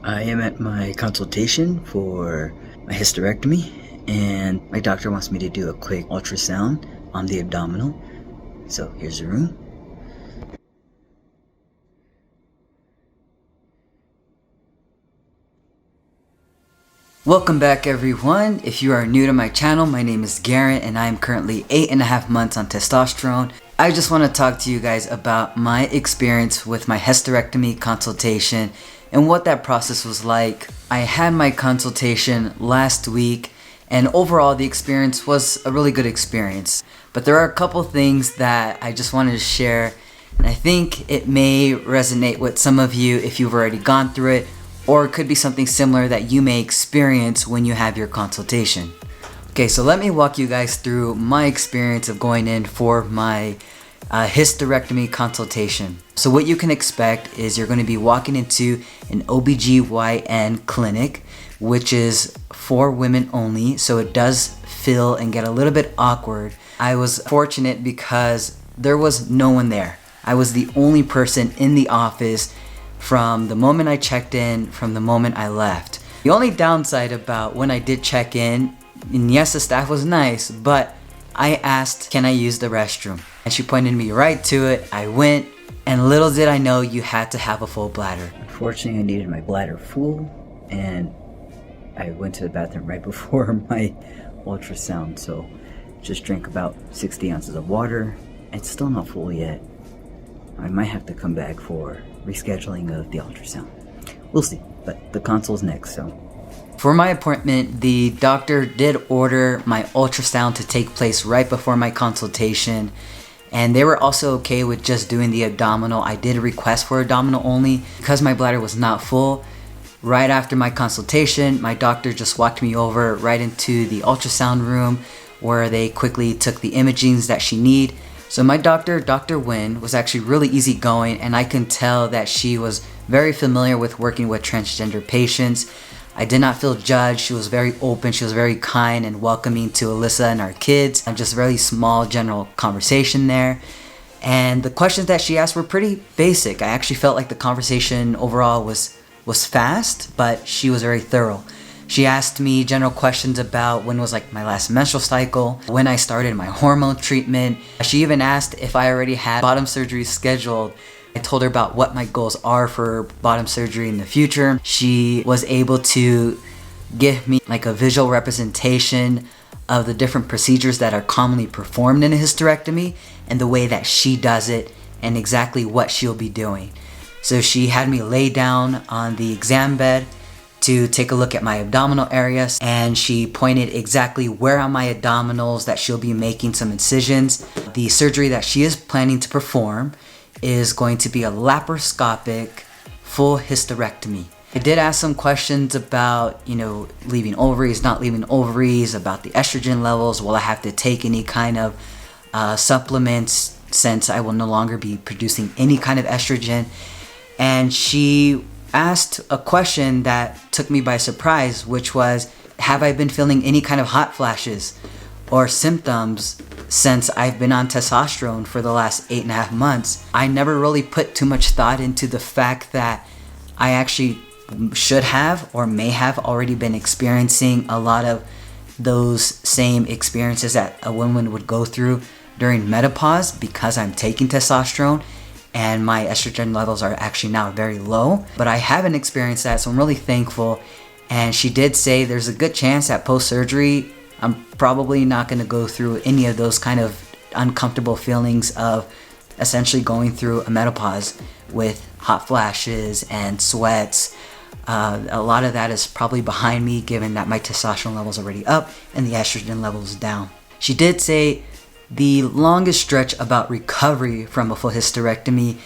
I am at my consultation for my hysterectomy, and my doctor wants me to do a quick ultrasound on the abdominal. So here's the room. Welcome back, everyone. If you are new to my channel, my name is Garrett and I am currently 8.5 months on testosterone. I just want to talk to you guys about my experience with my hysterectomy consultation and what that process was like. I had my consultation last week and overall the experience was a really good experience. But there are a couple things that I just wanted to share, and I think it may resonate with some of you if you've already gone through it, or it could be something similar that you may experience when you have your consultation. Okay, so let me walk you guys through my experience of going in for my hysterectomy consultation. So what you can expect is you're going to be walking into an OB GYN clinic, which is for women only, so it does feel and get a little bit awkward. I was fortunate because there was no one there. I was the only person in the office from the moment I checked in, from the moment I left. The only downside about when I did check in, and yes, the staff was nice, but I asked, can I use the restroom? And she pointed me right to it. I went, and little did I know you had to have a full bladder. Unfortunately, I needed my bladder full, and I went to the bathroom right before my ultrasound, so just drank about 60 ounces of water. It's still not full yet. I might have to come back for rescheduling of the ultrasound. We'll see, but the consult's next, so. For my appointment, the doctor did order my ultrasound to take place right before my consultation, and they were also okay with just doing the abdominal. I did request for abdominal only because my bladder was not full. Right after my consultation, my doctor just walked me over right into the ultrasound room where they quickly took the imagings that she need. So my doctor, Dr. Nguyen, was actually really easygoing, and I can tell that she was very familiar with working with transgender patients. I did not feel judged. She was very open. She was very kind and welcoming to Alyssa and our kids. And just very small general conversation there. And the questions that she asked were pretty basic. I actually felt like the conversation overall was fast, but she was very thorough. She asked me general questions about when was like my last menstrual cycle, when I started my hormone treatment. She even asked if I already had bottom surgery scheduled. I told her about what my goals are for bottom surgery in the future. She was able to give me like a visual representation of the different procedures that are commonly performed in a hysterectomy and the way that she does it and exactly what she'll be doing. So she had me lay down on the exam bed to take a look at my abdominal areas, and she pointed exactly where on my abdominals that she'll be making some incisions. The surgery that she is planning to perform is going to be a laparoscopic full hysterectomy. I did ask some questions about, leaving ovaries, not leaving ovaries, about the estrogen levels. Will I have to take any kind of supplements since I will no longer be producing any kind of estrogen? And she asked a question that took me by surprise, which was, have I been feeling any kind of hot flashes or symptoms since I've been on testosterone for the last 8.5 months? I never really put too much thought into the fact that I actually should have or may have already been experiencing a lot of those same experiences that a woman would go through during menopause because I'm taking testosterone and my estrogen levels are actually now very low. But I haven't experienced that, so I'm really thankful. And she did say there's a good chance that post-surgery I'm probably not going to go through any of those kind of uncomfortable feelings of essentially going through a menopause with hot flashes and sweats. A lot of that is probably behind me given that my testosterone levels are already up and the estrogen levels down. She did say the longest stretch about recovery from a full hysterectomy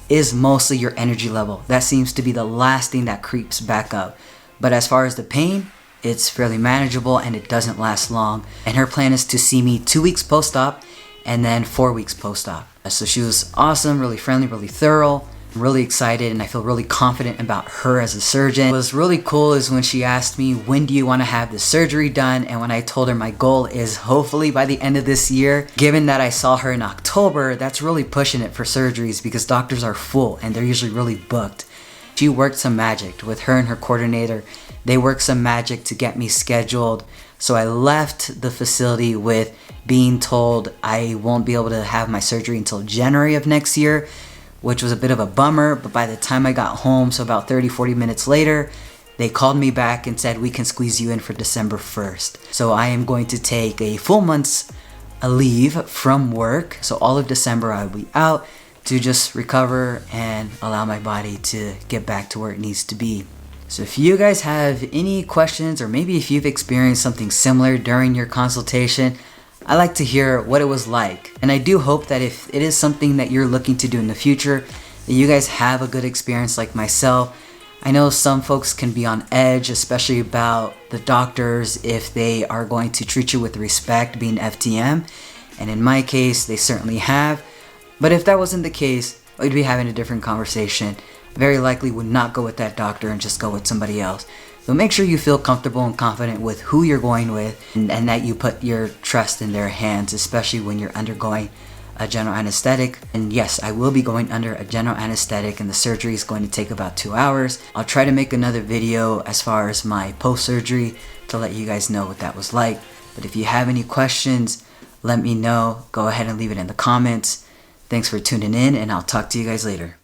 is mostly your energy level. That seems to be the last thing that creeps back up. But as far as the pain, it's fairly manageable and it doesn't last long. And her plan is to see me 2 weeks post-op and then 4 weeks post-op. So she was awesome, really friendly, really thorough. I'm really excited and I feel really confident about her as a surgeon. What was really cool is when she asked me, when do you want to have the surgery done? And when I told her my goal is hopefully by the end of this year, given that I saw her in October, that's really pushing it for surgeries because doctors are full and they're usually really booked. She worked some magic with her and her coordinator. They worked some magic to get me scheduled. So I left the facility with being told I won't be able to have my surgery until January of next year, which was a bit of a bummer. But by the time I got home, so about 30-40 minutes later, they called me back and said we can squeeze you in for December 1st. So I am going to take a full month's leave from work. So all of December I'll be out to just recover and allow my body to get back to where it needs to be. So if you guys have any questions, or maybe if you've experienced something similar during your consultation, I'd like to hear what it was like. And I do hope that if it is something that you're looking to do in the future, that you guys have a good experience like myself. I know some folks can be on edge, especially about the doctors, if they are going to treat you with respect, being FTM. And in my case, they certainly have. But if that wasn't the case, we'd be having a different conversation. Very likely would not go with that doctor and just go with somebody else. So make sure you feel comfortable and confident with who you're going with, and that you put your trust in their hands, especially when you're undergoing a general anesthetic. And yes, I will be going under a general anesthetic, and the surgery is going to take about 2 hours. I'll try to make another video as far as my post-surgery to let you guys know what that was like. But if you have any questions, let me know. Go ahead and leave it in the comments. Thanks for tuning in, and I'll talk to you guys later.